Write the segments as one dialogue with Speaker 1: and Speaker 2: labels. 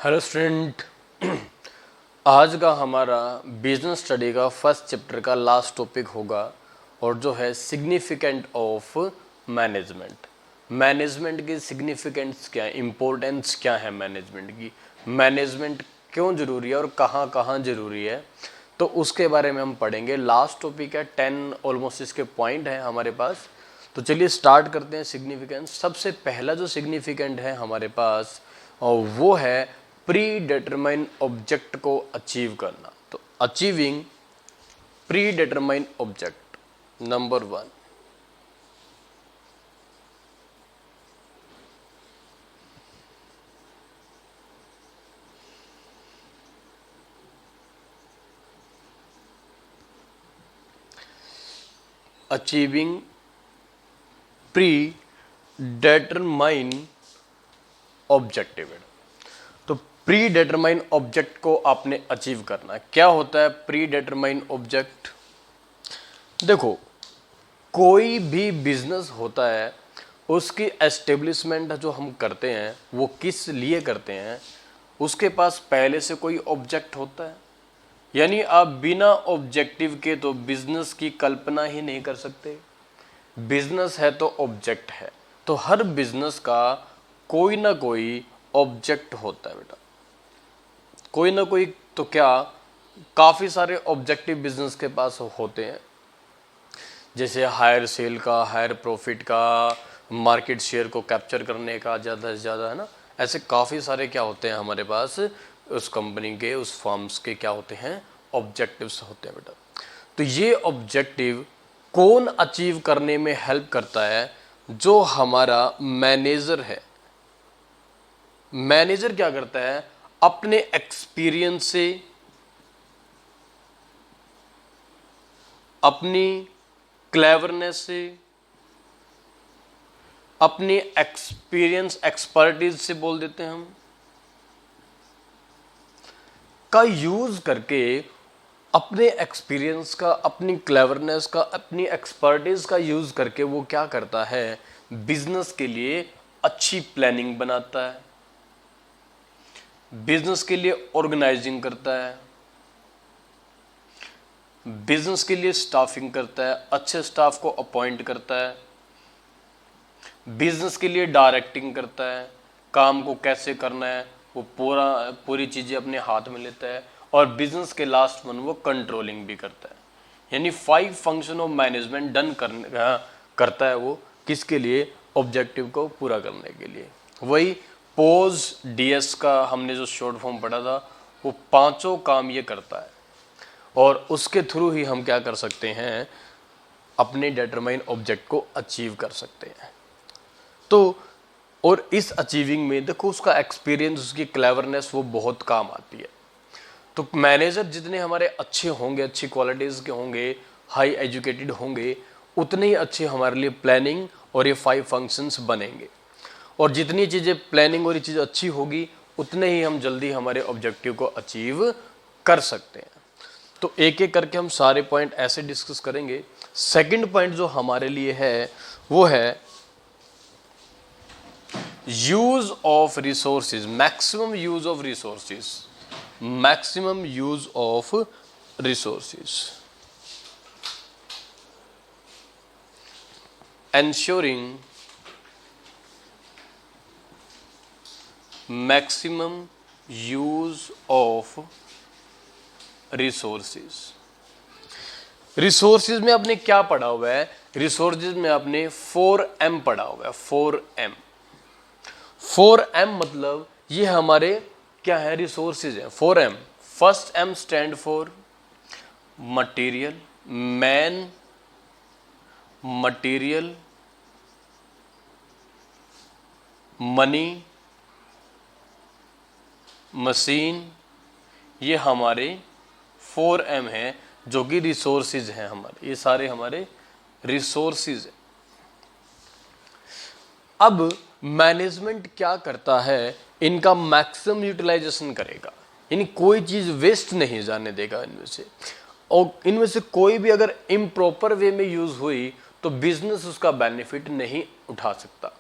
Speaker 1: Hello student. आज का हमारा बिजनेस स्टडी का फर्स्ट चैप्टर का लास्ट टॉपिक होगा और जो है सिग्निफिकेंट ऑफ मैनेजमेंट। मैनेजमेंट की सिग्निफिकेंस क्या है, इम्पोर्टेंस क्या है मैनेजमेंट की, मैनेजमेंट क्यों ज़रूरी है और कहाँ कहाँ ज़रूरी है, तो उसके बारे में हम पढ़ेंगे। लास्ट टॉपिक है 10 ऑलमोस्ट इसके पॉइंट हैं हमारे पास। तो चलिए स्टार्ट करते हैं। सिग्निफिकेंस, सबसे पहला जो सिग्निफिकेंट है हमारे पास और वो है प्री डिटरमाइन ऑब्जेक्ट को अचीव करना। तो achieving pre determine object, number 1। Achieving pre determine objective. तो प्री डिटरमाइन ऑब्जेक्ट को आपने अचीव करना है। क्या होता है प्री डिटरमाइन ऑब्जेक्ट? देखो, कोई भी बिजनेस होता है उसकी एस्टेब्लिशमेंट जो हम करते हैं वो किस लिए करते हैं, उसके पास पहले से कोई ऑब्जेक्ट होता है। यानी आप बिना ऑब्जेक्टिव के तो बिजनेस की कल्पना ही नहीं कर सकते। बिजनेस है तो ऑब्जेक्ट है, तो हर बिजनेस का कोई ना कोई ऑब्जेक्ट होता है बेटा, कोई ना कोई। तो क्या काफ़ी सारे ऑब्जेक्टिव बिजनेस के पास होते हैं, जैसे हायर सेल का, हायर प्रॉफिट का, मार्केट शेयर को कैप्चर करने का ज़्यादा से ज़्यादा, है ना। ऐसे काफ़ी सारे क्या होते हैं हमारे पास, उस कंपनी के, उस फर्म्स के क्या होते हैं, ऑब्जेक्टिव्स होते हैं बेटा। तो ये ऑब्जेक्टिव कौन अचीव करने में हेल्प करता है? जो हमारा मैनेजर है। मैनेजर क्या करता है? अपने एक्सपीरियंस से, अपनी क्लेवरनेस से, अपनी एक्सपीरियंस, एक्सपर्टीज से बोल देते हैं हम, का यूज करके, अपने एक्सपीरियंस का, अपनी क्लेवरनेस का, अपनी एक्सपर्टीज का यूज करके वो क्या करता है, बिजनेस के लिए अच्छी प्लानिंग बनाता है, बिजनेस के लिए ऑर्गेनाइजिंग करता है, बिजनेस के लिए स्टाफिंग करता है, अच्छे स्टाफ को अपॉइंट करता है, बिजनेस के लिए डायरेक्टिंग करता है, काम को कैसे करना है वो पूरी चीज़ें अपने हाथ में लेता है, और बिजनेस के लास्ट में वो कंट्रोलिंग भी करता है। यानी 5 फंक्शन ऑफ मैनेजमेंट डन करता है वो, किसके लिए? ऑब्जेक्टिव को पूरा करने के लिए। वही पोज डीएस का हमने जो शॉर्ट फॉर्म पढ़ा था, वो पांचों काम ये करता है, और उसके थ्रू ही हम क्या कर सकते हैं, अपने डिटरमाइन ऑब्जेक्ट को अचीव कर सकते हैं। तो और इस अचीविंग में देखो, उसका एक्सपीरियंस, उसकी क्लेवरनेस वो बहुत काम आती है। तो मैनेजर जितने हमारे अच्छे होंगे, अच्छी क्वालिटीज़ के होंगे, हाई एजुकेटेड होंगे, उतने ही अच्छे हमारे लिए प्लानिंग और ये 5 फंक्शंस बनेंगे। और जितनी चीज़ें प्लानिंग और ये चीज़ अच्छी होगी, उतने ही हम जल्दी हमारे ऑब्जेक्टिव को अचीव कर सकते हैं। तो एक एक करके हम सारे पॉइंट ऐसे डिस्कस करेंगे। सेकंड पॉइंट जो हमारे लिए है वो है use of resources, maximum use of resources, maximum use of resources, ensuring maximum use of resources। Resources में आपने क्या पढ़ा हुआ है? रिसोर्सेज में आपने 4M पढ़ा हुआ है। 4M, 4M मतलब ये हमारे क्या है, रिसोर्सेज है। 4M, first M stand for material, man, material, money, machine, ये हमारे 4M हैं, जो कि रिसोर्सेज हैं हमारे, ये सारे हमारे रिसोर्सेज हैं। अब मैनेजमेंट क्या करता है, इनका मैक्सिमम यूटिलाइजेशन करेगा, यानी कोई चीज़ वेस्ट नहीं जाने देगा इनमें से। और इनमें से कोई भी अगर इम्प्रॉपर वे में यूज़ हुई तो बिजनेस उसका बेनिफिट नहीं उठा सकता।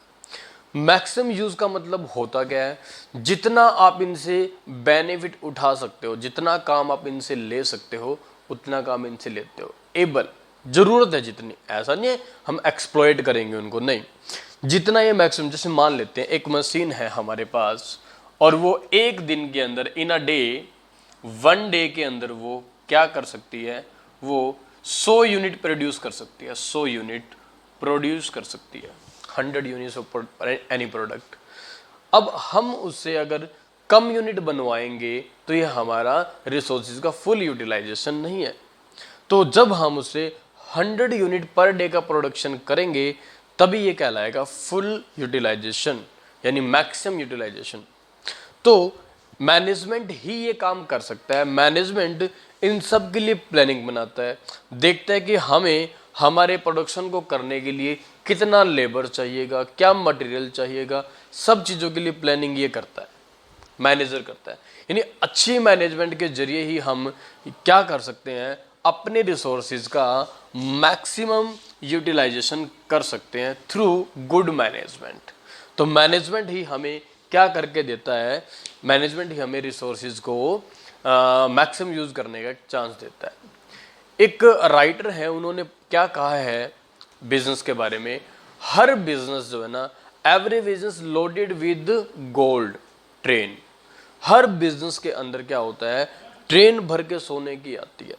Speaker 1: मैक्सिमम यूज का मतलब होता क्या है, जितना आप इनसे बेनिफिट उठा सकते हो, जितना काम आप इनसे ले सकते हो उतना काम इनसे लेते हो। एबल, जरूरत है जितनी, ऐसा नहीं है हम एक्सप्लॉइट करेंगे उनको, नहीं, जितना ये मैक्सिमम। जैसे मान लेते हैं एक मशीन है हमारे पास और वो एक दिन के अंदर, इन अ डे, 1 डे के अंदर वो क्या कर सकती है, वो 100 यूनिट प्रोड्यूस कर सकती है, 100 यूनिट प्रोड्यूस कर सकती है, 100 यूनिट्स ऑफ एनी प्रोडक्ट। अब हम उससे अगर कम यूनिट बनवाएंगे तो ये हमारा रिसोर्सेज का फुल यूटिलाइजेशन नहीं है। तो जब हम उससे 100 यूनिट पर डे का प्रोडक्शन करेंगे तभी ये कहलाएगा फुल यूटिलाइजेशन, यानी मैक्सिमम यूटिलाइजेशन। तो मैनेजमेंट ही ये काम कर सकता है। मैनेजमेंट इन सब के लिए प्लानिंग बनाता है, देखता है कि हमें हमारे प्रोडक्शन को करने के लिए कितना लेबर चाहिएगा, क्या मटेरियल चाहिएगा, सब चीज़ों के लिए प्लानिंग ये करता है, मैनेजर करता है। यानी अच्छी मैनेजमेंट के जरिए ही हम क्या कर सकते हैं, अपने रिसोर्सेज का मैक्सिमम यूटिलाइजेशन कर सकते हैं थ्रू गुड मैनेजमेंट। तो मैनेजमेंट ही हमें क्या करके देता है, मैनेजमेंट ही हमें रिसोर्सेज को मैक्सिमम यूज करने का चांस देता है। एक राइटर है, उन्होंने क्या कहा है बिजनेस के बारे में, हर बिजनेस जो है ना, every business loaded with gold train. Her business के अंदर क्या होता है, ट्रेन भर के सोने की आती है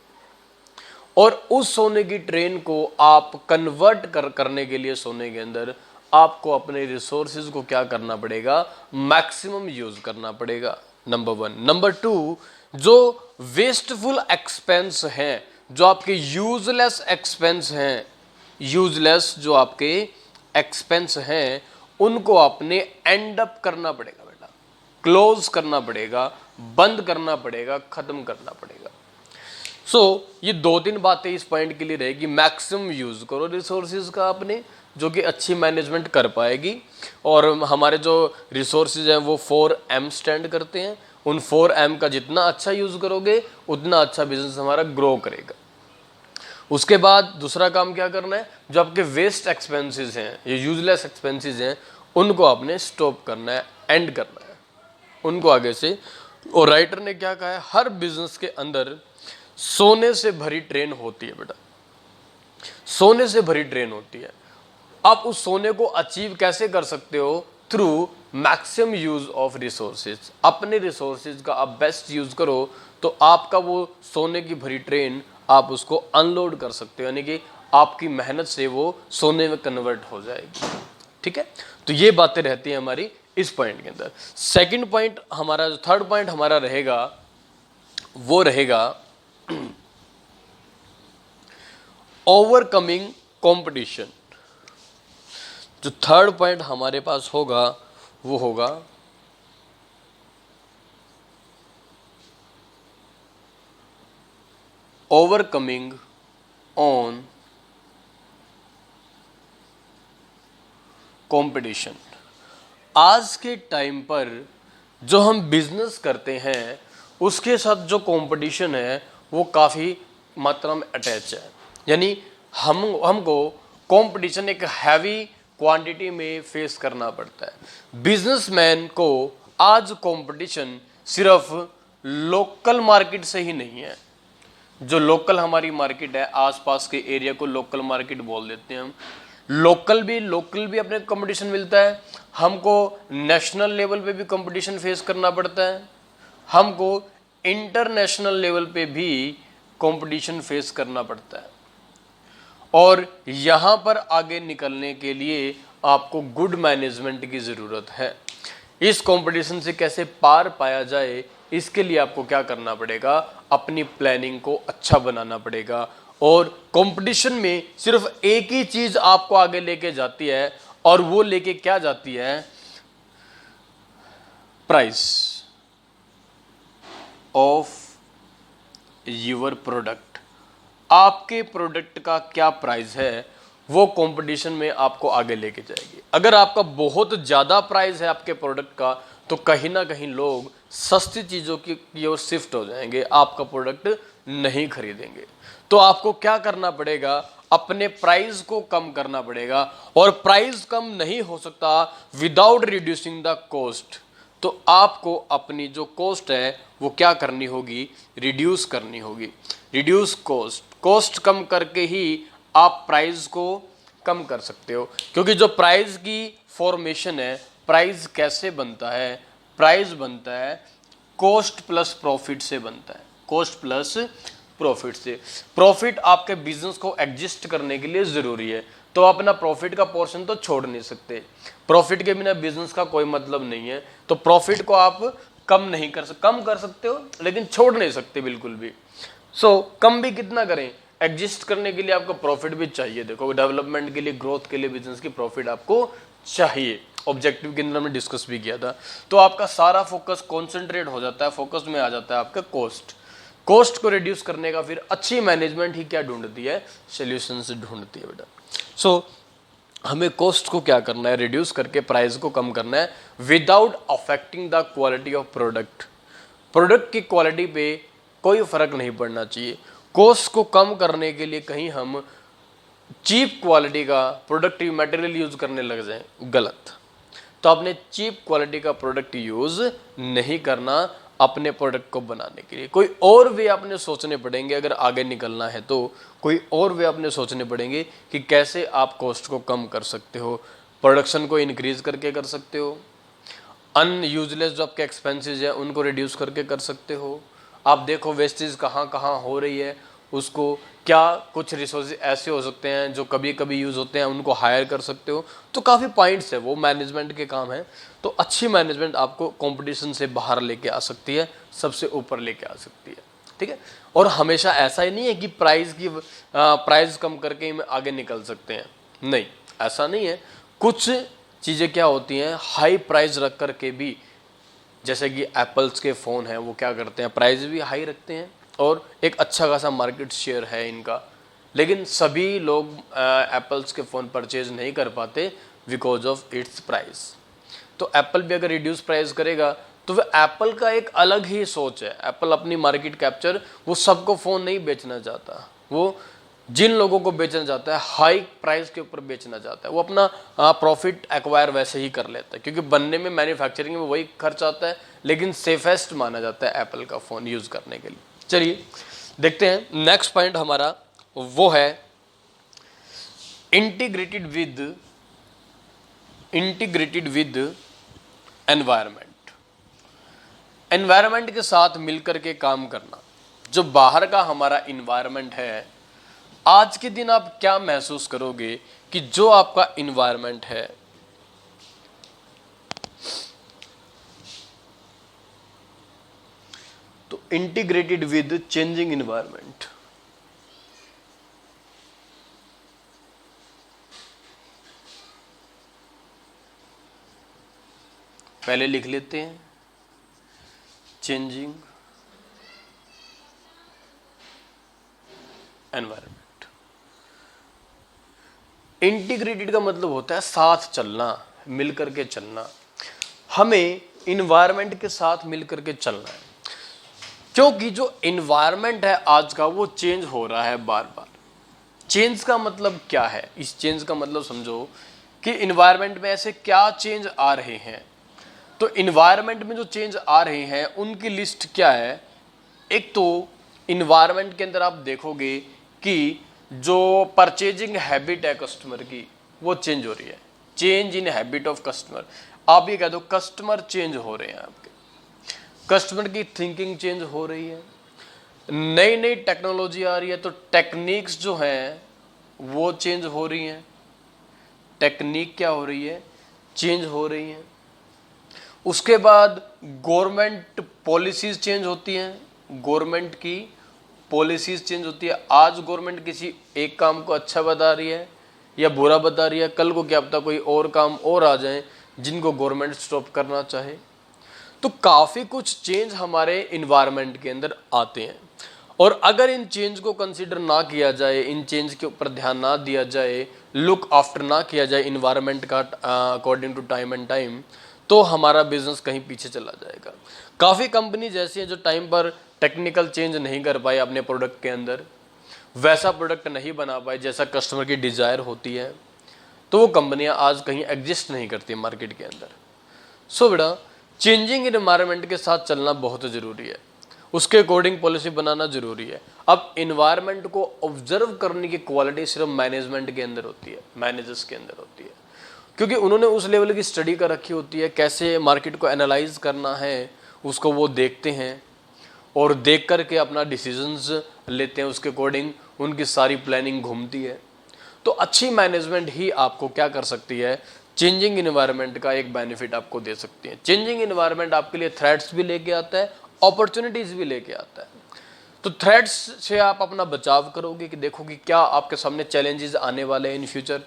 Speaker 1: और उस सोने की ट्रेन को आप कन्वर्ट करने के लिए सोने के अंदर आपको अपने रिसोर्सेज को क्या करना पड़ेगा, मैक्सिमम यूज करना पड़ेगा, नंबर 1। नंबर 2, जो वेस्टफुल एक्सपेंस हैं, जो आपके यूजलेस एक्सपेंस हैं, यूजलेस जो आपके एक्सपेंस हैं, उनको आपने एंड अप करना पड़ेगा बेटा, क्लोज करना पड़ेगा, बंद करना पड़ेगा, खत्म करना पड़ेगा। ये 2-3 बातें इस पॉइंट के लिए रहेगी। मैक्सिमम यूज करो रिसोर्सेज का आपने, जो कि अच्छी मैनेजमेंट कर पाएगी। और हमारे जो रिसोर्सेज हैं वो 4M स्टैंड करते हैं, उन 4M का जितना अच्छा यूज करोगे उतना अच्छा बिजनेस हमारा ग्रो करेगा। उसके बाद दूसरा काम क्या करना है, जो आपके वेस्ट एक्सपेंसेस हैं, ये यूजलेस एक्सपेंसेस हैं, उनको आपने स्टॉप करना है, एंड करना है उनको आगे से। और राइटर ने क्या कहा है, हर बिजनेस के अंदर सोने से भरी ट्रेन होती है बेटा, सोने से भरी ट्रेन होती है। आप उस सोने को अचीव कैसे कर सकते हो, through maximum use of resources. अपने रिसोर्सेज का आप बेस्ट यूज करो तो आपका वो सोने की भरी ट्रेन आप उसको अनलोड कर सकते हो, यानी कि आपकी मेहनत से वो सोने में कन्वर्ट हो जाएगी। ठीक है, तो ये बातें रहती हैं हमारी इस पॉइंट के अंदर। सेकंड पॉइंट हमारा, जो थर्ड पॉइंट हमारा रहेगा वो रहेगा ओवरकमिंग कंपटीशन। जो थर्ड पॉइंट हमारे पास होगा वो होगा ओवरकमिंग ऑन कंपटीशन। आज के टाइम पर जो हम बिजनेस करते हैं उसके साथ जो कंपटीशन है वो काफ़ी मात्रा में अटैच है, यानी हमको कंपटीशन एक हैवी क्वांटिटी में फेस करना पड़ता है। बिजनेसमैन को आज कंपटीशन सिर्फ लोकल मार्केट से ही नहीं है। जो लोकल हमारी मार्केट है, आसपास के एरिया को लोकल मार्केट बोल देते हैं हम। लोकल भी अपने कंपटीशन मिलता है, हमको नेशनल लेवल पे भी कंपटीशन फेस करना पड़ता है, हमको इंटरनेशनल लेवल पे भी कंपटीशन फेस करना पड़ता है। और यहाँ पर आगे निकलने के लिए आपको गुड मैनेजमेंट की ज़रूरत है। इस कंपटीशन से कैसे पार पाया जाए, इसके लिए आपको क्या करना पड़ेगा, अपनी प्लानिंग को अच्छा बनाना पड़ेगा। और कंपटीशन में सिर्फ एक ही चीज़ आपको आगे लेके जाती है, और वो लेके क्या जाती है, प्राइस ऑफ यूर प्रोडक्ट। आपके प्रोडक्ट का क्या प्राइस है वो कंपटीशन में आपको आगे लेके जाएगी। अगर आपका बहुत ज़्यादा प्राइस है आपके प्रोडक्ट का तो कहीं ना कहीं लोग सस्ती चीज़ों की ओर शिफ्ट हो जाएंगे, आपका प्रोडक्ट नहीं खरीदेंगे। तो आपको क्या करना पड़ेगा, अपने प्राइस को कम करना पड़ेगा, और प्राइस कम नहीं हो सकता विदाउट रिड्यूसिंग द कॉस्ट। तो आपको अपनी जो कॉस्ट है वो क्या करनी होगी, रिड्यूस करनी होगी। रिड्यूस कॉस्ट, कॉस्ट कम करके ही आप प्राइस को कम कर सकते हो, क्योंकि जो प्राइस की फॉर्मेशन है, प्राइस कैसे बनता है, प्राइस बनता है कॉस्ट प्लस प्रॉफिट से बनता है, कॉस्ट प्लस प्रॉफिट से। प्रॉफिट आपके बिजनेस को एग्जिस्ट करने के लिए जरूरी है, तो अपना प्रॉफिट का पोर्शन तो छोड़ नहीं सकते, प्रॉफिट के बिना बिजनेस का कोई मतलब नहीं है। तो प्रॉफिट को आप कम कर सकते हो, लेकिन छोड़ नहीं सकते बिल्कुल भी। कम भी कितना करें, एग्जिस्ट करने के लिए आपको प्रॉफिट भी चाहिए। देखो, डेवलपमेंट के लिए, ग्रोथ के लिए बिजनेस की प्रॉफिट आपको चाहिए। ऑब्जेक्टिव के अंदर हमने डिस्कस भी किया था। तो आपका सारा फोकस कॉन्सेंट्रेट हो जाता है, फोकस में आ जाता है आपका कॉस्ट। कॉस्ट को रिड्यूस करने का फिर अच्छी मैनेजमेंट ही क्या ढूंढती है, सॉल्यूशंस ढूंढती है बेटा। हमें कॉस्ट को क्या करना है, रिड्यूस करके प्राइस को कम करना है without affecting the quality of product. Product की क्वालिटी पे कोई फर्क नहीं पड़ना चाहिए। कॉस्ट को कम करने के लिए कहीं हम चीप क्वालिटी का प्रोडक्टिव मटेरियल यूज करने लग जाएं, गलत। तो आपने चीप क्वालिटी का प्रोडक्ट यूज नहीं करना अपने प्रोडक्ट को बनाने के लिए। कोई और वे आपने सोचने पड़ेंगे, अगर आगे निकलना है तो कोई और वे आपने सोचने पड़ेंगे कि कैसे आप कॉस्ट को कम कर सकते हो। प्रोडक्शन को इंक्रीज करके कर सकते हो, अनयूजलेस जो आपके एक्सपेंसेस हैं उनको रिड्यूस करके कर सकते हो। आप देखो वेस्टेज कहाँ कहाँ हो रही है, उसको क्या कुछ रिसोर्सेज ऐसे हो सकते हैं जो कभी कभी यूज़ होते हैं, उनको हायर कर सकते हो। तो काफ़ी पॉइंट्स है, वो मैनेजमेंट के काम है। तो अच्छी मैनेजमेंट आपको कंपटीशन से बाहर लेके आ सकती है, सबसे ऊपर लेके आ सकती है, ठीक है। और हमेशा ऐसा ही नहीं है कि प्राइस कम करके ही आगे निकल सकते हैं, नहीं, ऐसा नहीं है। कुछ चीज़ें क्या होती हैं, हाई प्राइस रख करके भी, जैसे कि एप्पल्स के फ़ोन हैं, वो क्या करते हैं, प्राइस भी हाई रखते हैं और एक अच्छा खासा मार्केट शेयर है इनका, लेकिन सभी लोग एप्पल्स के फ़ोन परचेज नहीं कर पाते बिकॉज ऑफ इट्स प्राइस। तो एप्पल भी अगर रिड्यूस प्राइस करेगा तो वह एप्पल का एक अलग ही सोच है। एप्पल अपनी मार्केट कैप्चर, वो सबको फ़ोन नहीं बेचना चाहता, वो जिन लोगों को बेचना चाहता है हाई प्राइस के ऊपर बेचना चाहता है, वो अपना प्रॉफिट एक्वायर वैसे ही कर लेता है, क्योंकि बनने में, मैन्युफैक्चरिंग में वही खर्च आता है, लेकिन सेफेस्ट माना जाता है एप्पल का फ़ोन यूज़ करने के लिए। चलिए देखते हैं, नेक्स्ट पॉइंट हमारा वो है इंटीग्रेटेड विद एनवायरनमेंट। एनवायरनमेंट के साथ मिलकर के काम करना। जो बाहर का हमारा इन्वायरमेंट है, आज के दिन आप क्या महसूस करोगे कि जो आपका इन्वायरमेंट है, तो इंटीग्रेटेड विद चेंजिंग इन्वायरमेंट। पहले लिख लेते हैं, चेंजिंग एनवायरनमेंट। इंटीग्रेटेड का मतलब होता है साथ चलना, मिलकर के चलना। हमें इन्वायरमेंट के साथ मिलकर के चलना है, क्योंकि जो इन्वायरमेंट है आज का, वो चेंज हो रहा है बार बार। चेंज का मतलब क्या है, इस चेंज का मतलब समझो कि इन्वायरमेंट में ऐसे क्या चेंज आ रहे हैं। तो इन्वायरमेंट में जो चेंज आ रहे हैं उनकी लिस्ट क्या है। एक तो इन्वायरमेंट के अंदर आप देखोगे कि जो परचेजिंग हैबिट है कस्टमर की, वो चेंज हो रही है। Change in habit of customer, आप ये कह दो कस्टमर चेंज हो रहे हैं, आपके कस्टमर की थिंकिंग चेंज हो रही है, नई नई टेक्नोलॉजी आ रही है, तो टेक्निक्स जो हैं वो चेंज हो रही हैं। टेक्निक क्या हो रही है, चेंज हो रही हैं। उसके बाद गवर्नमेंट पॉलिसीज चेंज होती हैं, गवर्नमेंट की पॉलिसीज चेंज होती है। आज गवर्नमेंट किसी एक काम को अच्छा बता रही है या बुरा बता रही है, कल को क्या पता कोई और काम और आ जाए जिनको गवर्नमेंट स्टॉप करना चाहे। तो काफ़ी कुछ चेंज हमारे इन्वायरमेंट के अंदर आते हैं, और अगर इन चेंज को कंसीडर ना किया जाए, इन चेंज के ऊपर ध्यान ना दिया जाए, लुक आफ्टर ना किया जाए इन्वायरमेंट का according to time and time, तो हमारा बिजनेस कहीं पीछे चला जाएगा। काफ़ी कंपनीज ऐसी हैं जो टाइम पर टेक्निकल चेंज नहीं कर पाए अपने प्रोडक्ट के अंदर, वैसा प्रोडक्ट नहीं बना पाए जैसा कस्टमर की डिजायर होती है, तो वो कंपनियां आज कहीं एग्जिस्ट नहीं करती मार्केट के अंदर। सो बेटा, चेंजिंग एनवायरनमेंट के साथ चलना बहुत ज़रूरी है, उसके अकॉर्डिंग पॉलिसी बनाना जरूरी है। अब इन्वायरमेंट को ऑब्जर्व करने की क्वालिटी सिर्फ मैनेजमेंट के अंदर होती है, मैनेजर्स के अंदर होती है, क्योंकि उन्होंने उस लेवल की स्टडी कर रखी होती है, कैसे मार्केट को एनालाइज करना है उसको वो देखते हैं और देख करके अपना डिसीजंस लेते हैं, उसके अकॉर्डिंग उनकी सारी प्लानिंग घूमती है। तो अच्छी मैनेजमेंट ही आपको क्या कर सकती है, चेंजिंग इन्वायरमेंट का एक बेनिफिट आपको दे सकती है। चेंजिंग इन्वायरमेंट आपके लिए थ्रेट्स भी लेके आता है, अपॉर्चुनिटीज भी लेके आता है। तो थ्रेट्स से आप अपना बचाव करोगे कि देखो कि क्या आपके सामने चैलेंजेस आने वाले हैं इन फ्यूचर।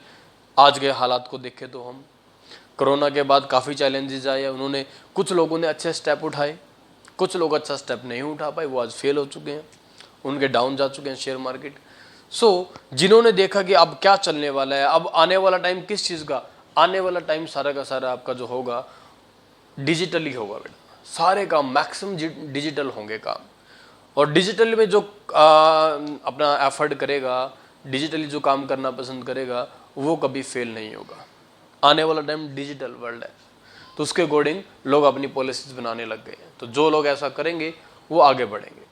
Speaker 1: आज के हालात को देखें तो हम कोरोना के बाद काफ़ी चैलेंजेस आए, उन्होंने कुछ लोगों ने अच्छे स्टेप उठाए, कुछ लोग अच्छा स्टेप नहीं उठा पाए, वो आज फेल हो चुके हैं, उनके डाउन जा चुके हैं शेयर मार्केट। सो जिन्होंने देखा कि अब क्या चलने वाला है, अब आने वाला टाइम किस चीज़ का, आने वाला टाइम सारा का सारा आपका जो होगा डिजिटली होगा बेटा, सारे काम मैक्सिमम डिजिटल होंगे काम। और डिजिटल में जो अपना एफर्ट करेगा, डिजिटली जो काम करना पसंद करेगा, वो कभी फेल नहीं होगा। आने वाला टाइम डिजिटल वर्ल्ड है, तो उसके अकॉर्डिंग लोग अपनी पॉलिसीज बनाने लग गए हैं। तो जो लोग ऐसा करेंगे वो आगे बढ़ेंगे।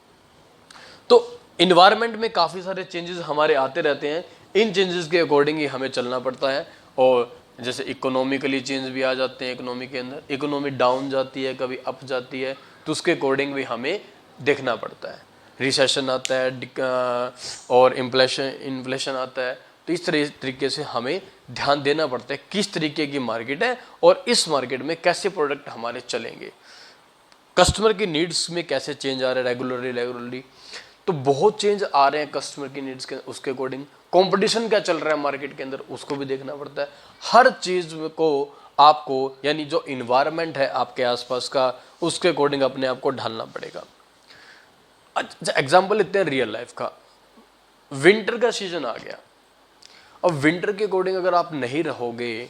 Speaker 1: तो इन्वायरमेंट में काफ़ी सारे चेंजेस हमारे आते रहते हैं, इन चेंजेस के अकॉर्डिंग ही हमें चलना पड़ता है। और जैसे इकोनॉमिकली चेंज भी आ जाते हैं, इकोनॉमी के अंदर इकोनॉमी डाउन जाती है, कभी अप जाती है, तो उसके अकॉर्डिंग भी हमें देखना पड़ता है। रिसेशन आता है और इन्फ्लेशन आता है, तो इस तरीके से हमें ध्यान देना पड़ता है किस तरीके की मार्केट है और इस मार्केट में कैसे प्रोडक्ट हमारे चलेंगे, कस्टमर की नीड्स में कैसे चेंज आ रहा है रेगुलरली। तो बहुत चेंज आ रहे हैं कस्टमर की नीड्स के, उसके अकॉर्डिंग कंपटीशन क्या चल रहा है मार्केट के अंदर, उसको भी देखना पड़ता है। हर चीज़ को आपको, यानी जो इन्वायरमेंट है आपके आसपास का, उसके अकॉर्डिंग अपने आप को ढालना पड़ेगा। अच्छा एग्जाम्पल लेते हैं रियल लाइफ का। विंटर का सीजन आ गया, अब विंटर के अकॉर्डिंग अगर आप नहीं रहोगे,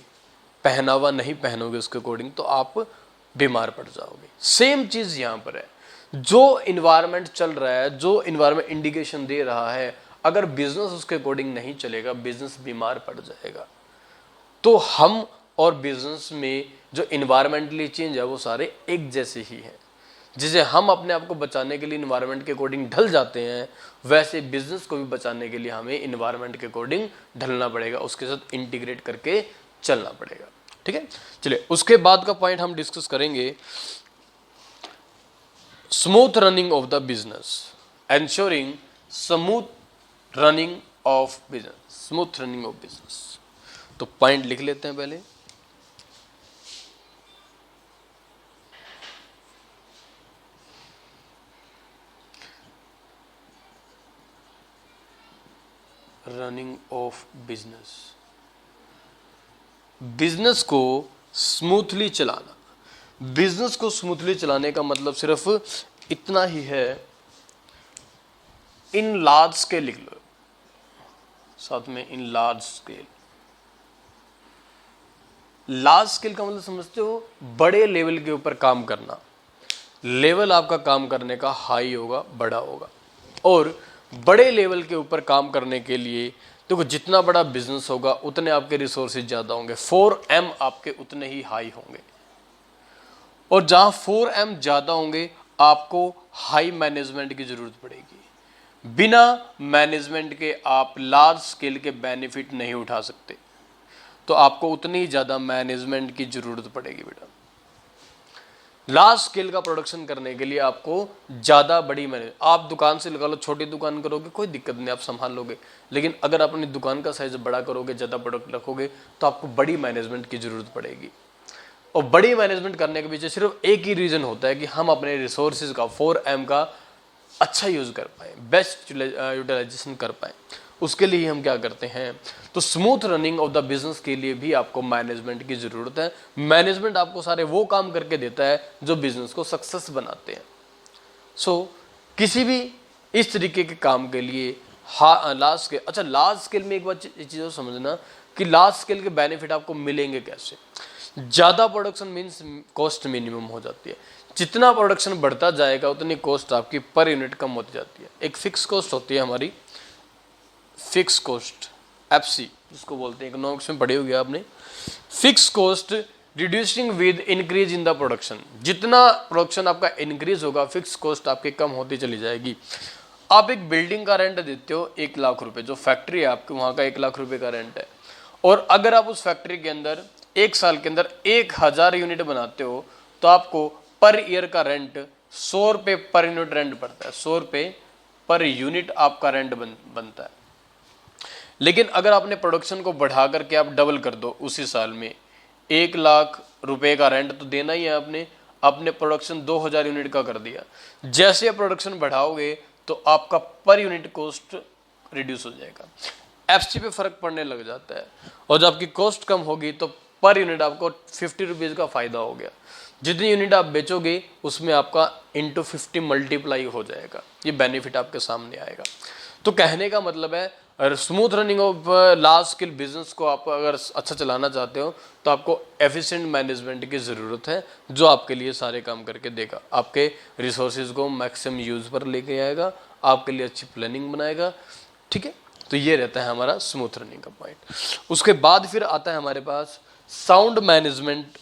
Speaker 1: पहनावा नहीं पहनोगे उसके अकॉर्डिंग, तो आप बीमार पड़ जाओगे। सेम चीज़ यहाँ पर है, जो इन्वायरमेंट चल रहा है, जो इन्वायरमेंट इंडिकेशन दे रहा है, अगर बिजनेस उसके अकॉर्डिंग नहीं चलेगा, बिजनेस बीमार पड़ जाएगा। तो हम और बिजनेस में जो इन्वायरमेंटली चेंज है वो सारे एक जैसे ही हैं। जिसे हम अपने आप को बचाने के लिए इन्वायरमेंट के अकॉर्डिंग ढल जाते हैं, वैसे बिजनेस को भी बचाने के लिए हमें इन्वायरमेंट के अकॉर्डिंग ढलना पड़ेगा, उसके साथ इंटीग्रेट करके चलना पड़ेगा। ठीक है, चलिए उसके बाद का पॉइंट हम डिस्कस करेंगे, smooth running of the business, ensuring smooth running of business, smooth running of business. तो पॉइंट लिख लेते हैं पहले। रनिंग ऑफ बिजनेस, बिजनेस को स्मूथली चलाना। बिजनेस को स्मूथली चलाने का मतलब सिर्फ इतना ही है, इन लार्ज स्केल लिख लो साथ में, in large scale. Large scale का मतलब समझते हो, बड़े लेवल के ऊपर काम करना। लेवल आपका काम करने का हाई होगा, बड़ा होगा। और बड़े लेवल के ऊपर काम करने के लिए देखो, जितना बड़ा बिजनेस होगा उतने आपके रिसोर्सेज ज़्यादा होंगे, 4M आपके उतने ही हाई होंगे। और जहाँ 4M ज़्यादा होंगे, आपको हाई मैनेजमेंट की ज़रूरत पड़ेगी। बिना मैनेजमेंट के आप लार्ज स्केल के बेनिफिट नहीं उठा सकते, तो आपको उतनी ही ज़्यादा मैनेजमेंट की ज़रूरत पड़ेगी बेटा। लार्ज स्केल का प्रोडक्शन करने के लिए आपको ज़्यादा बड़ी मैनेज, आप दुकान से लगा लो, छोटी दुकान करोगे कोई दिक्कत नहीं, आप संभाल लोगे। लेकिन अगर अपनी दुकान का साइज बड़ा करोगे, ज़्यादा प्रोडक्ट रखोगे, तो आपको बड़ी मैनेजमेंट की ज़रूरत पड़ेगी। और बड़ी मैनेजमेंट करने के पीछे सिर्फ एक ही रीज़न होता है कि हम अपने रिसोर्सेज का, 4M का अच्छा यूज़ कर पाएँ, बेस्ट यूटिलाइजेशन कर पाएँ। उसके लिए हम क्या करते हैं, तो smooth running of the business के लिए भी आपको मैनेजमेंट की ज़रूरत है। मैनेजमेंट आपको सारे वो काम करके देता है जो बिजनेस को सक्सेस बनाते हैं। सो किसी भी इस तरीके के काम के लिए लार्ज स्केल, अच्छा लार्ज स्केल में एक बात चीज़ समझना कि लार्ज स्केल के बेनिफिट आपको मिलेंगे कैसे। ज़्यादा प्रोडक्शन मीन्स कॉस्ट मिनिमम हो जाती है, जितना प्रोडक्शन बढ़ता जाएगा उतनी कॉस्ट आपकी पर यूनिट कम होती जाती है। एक फिक्स कॉस्ट होती है हमारी, फिक्स कॉस्ट, एफसी जिसको बोलते हैं, इकोनॉमिक्स में पढ़े होंगे आपने। Fix cost reducing with increase in the production, जितना प्रोडक्शन आपका इंक्रीज होगा फिक्स कॉस्ट आपकी कम होती चली जाएगी। आप एक बिल्डिंग का रेंट देते हो 1 लाख रुपए, जो फैक्ट्री है आपके वहाँ का 1 लाख रुपए का रेंट है, और अगर आप उस फैक्ट्री के अंदर 1 साल के अंदर 1000 यूनिट बनाते हो तो आपको पर ईयर का रेंट 100 रुपये पर यूनिट रेंट पड़ता है, 100 रुपये पर यूनिट आपका रेंट बनता है। लेकिन अगर आपने प्रोडक्शन को बढ़ा करके आप डबल कर दो उसी साल में, 1 लाख रुपए का रेंट तो देना ही है आपने, आपने प्रोडक्शन 2000 यूनिट का कर दिया, जैसे आप प्रोडक्शन बढ़ाओगे तो आपका पर यूनिट कॉस्ट रिड्यूस हो जाएगा, एफसी पे फर्क पड़ने लग जाता है, और जब आपकी कॉस्ट कम होगी तो पर यूनिट आपको 50 रुपीज़ का फायदा हो गया। जितनी यूनिट आप बेचोगे उसमें आपका इंटू 50 मल्टीप्लाई हो जाएगा, ये बेनिफिट आपके सामने आएगा। तो कहने का मतलब है, अगर smooth running of large scale business को आप अगर अच्छा चलाना चाहते हो तो आपको एफिशिएंट मैनेजमेंट की ज़रूरत है, जो आपके लिए सारे काम करके देगा, आपके रिसोर्सेज को मैक्सिमम यूज़ पर लेके आएगा, आपके लिए अच्छी प्लानिंग बनाएगा। ठीक है, तो ये रहता है हमारा स्मूथ रनिंग का पॉइंट। उसके बाद फिर आता है हमारे पास साउंड मैनेजमेंट।